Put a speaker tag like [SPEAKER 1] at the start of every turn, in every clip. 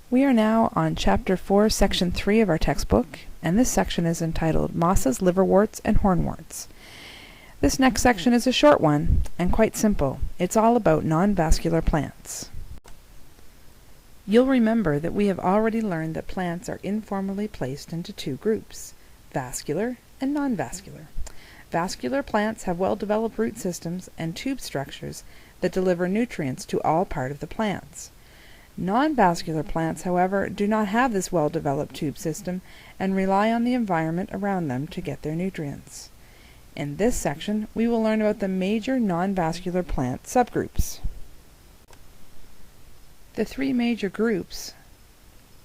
[SPEAKER 1] We are now on Chapter 4, Section 3 of our textbook, and this section is entitled Mosses, Liverworts, and Hornworts. This next section is a short one, and quite simple. It's all about non-vascular plants. You'll remember that we have already learned that plants are informally placed into two groups, vascular and non-vascular. Vascular plants have well-developed root systems and tube structures that deliver nutrients to all part of the plants. Non-vascular plants, however, do not have this well-developed tube system and rely on the environment around them to get their nutrients. In this section, we will learn about the major non-vascular plant subgroups. The three major groups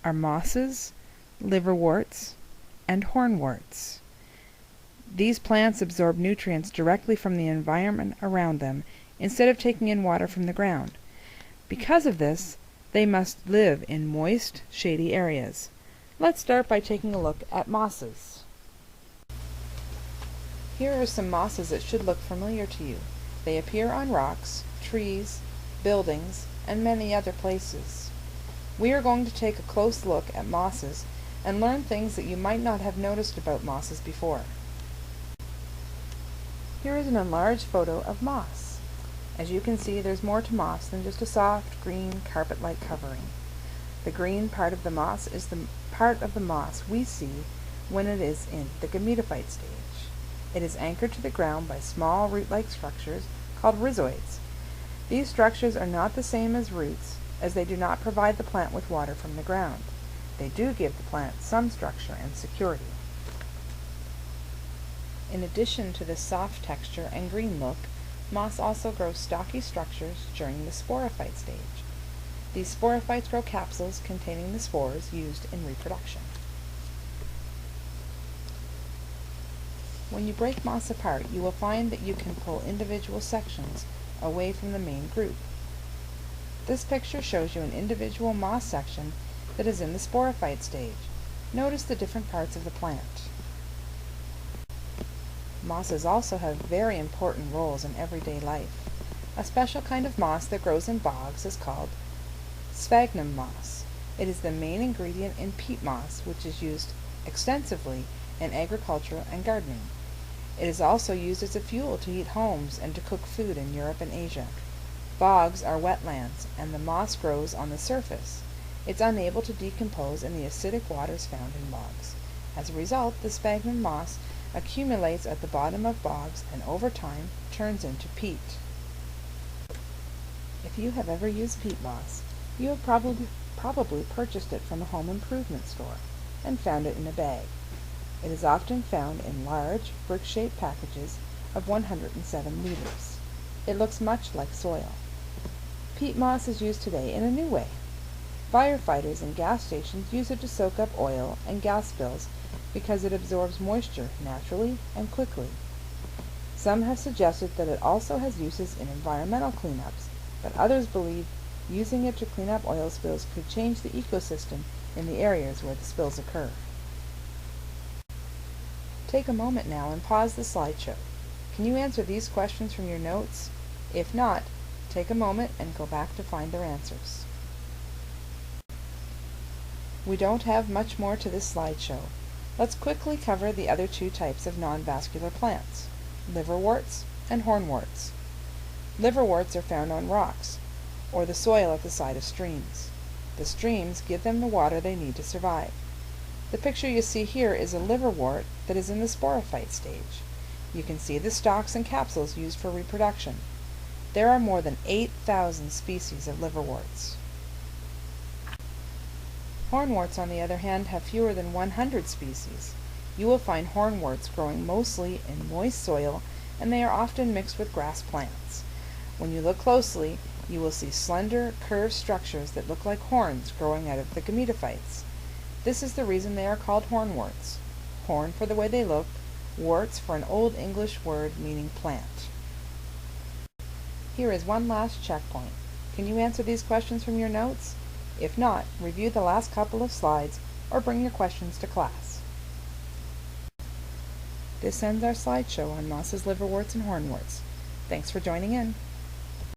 [SPEAKER 1] are mosses, liverworts, and hornworts. These plants absorb nutrients directly from the environment around them instead of taking in water from the ground. Because of this, they must live in moist, shady areas. Let's start by taking a look at mosses. Here are some mosses that should look familiar to you. They appear on rocks, trees, buildings, and many other places. We are going to take a close look at mosses and learn things that you might not have noticed about mosses before. Here is an enlarged photo of moss. As you can see, there's more to moss than just a soft, green, carpet-like covering. The green part of the moss is the part of the moss we see when it is in the gametophyte stage. It is anchored to the ground by small root-like structures called rhizoids. These structures are not the same as roots, as they do not provide the plant with water from the ground. They do give the plant some structure and security. In addition to the soft texture and green look, moss also grows stocky structures during the sporophyte stage. These sporophytes grow capsules containing the spores used in reproduction. When you break moss apart, you will find that you can pull individual sections away from the main group. This picture shows you an individual moss section that is in the sporophyte stage. Notice the different parts of the plant. Mosses also have very important roles in everyday life. A special kind of moss that grows in bogs is called sphagnum moss. It is the main ingredient in peat moss, which is used extensively in agriculture and gardening. It is also used as a fuel to heat homes and to cook food in Europe and Asia. Bogs are wetlands, and the moss grows on the surface. It's unable to decompose in the acidic waters found in bogs. As a result, the sphagnum moss accumulates at the bottom of bogs and over time turns into peat. If you have ever used peat moss, you have probably purchased it from a home improvement store and found it in a bag. It is often found in large, brick-shaped packages of 107 liters. It looks much like soil. Peat moss is used today in a new way. Firefighters and gas stations use it to soak up oil and gas spills because it absorbs moisture naturally and quickly. Some have suggested that it also has uses in environmental cleanups, but others believe using it to clean up oil spills could change the ecosystem in the areas where the spills occur. Take a moment now and pause the slideshow. Can you answer these questions from your notes? If not, take a moment and go back to find their answers. We don't have much more to this slideshow. Let's quickly cover the other two types of non-vascular plants, liverworts and hornworts. Liverworts are found on rocks, or the soil at the side of streams. The streams give them the water they need to survive. The picture you see here is a liverwort that is in the sporophyte stage. You can see the stalks and capsules used for reproduction. There are more than 8,000 species of liverworts. Hornworts, on the other hand, have fewer than 100 species. You will find hornworts growing mostly in moist soil, and they are often mixed with grass plants. When you look closely, you will see slender, curved structures that look like horns growing out of the gametophytes. This is the reason they are called hornworts. Horn for the way they look, worts for an Old English word meaning plant. Here is one last checkpoint. Can you answer these questions from your notes? If not, review the last couple of slides or bring your questions to class. This ends our slideshow on mosses, liverworts, and hornworts. Thanks for joining in.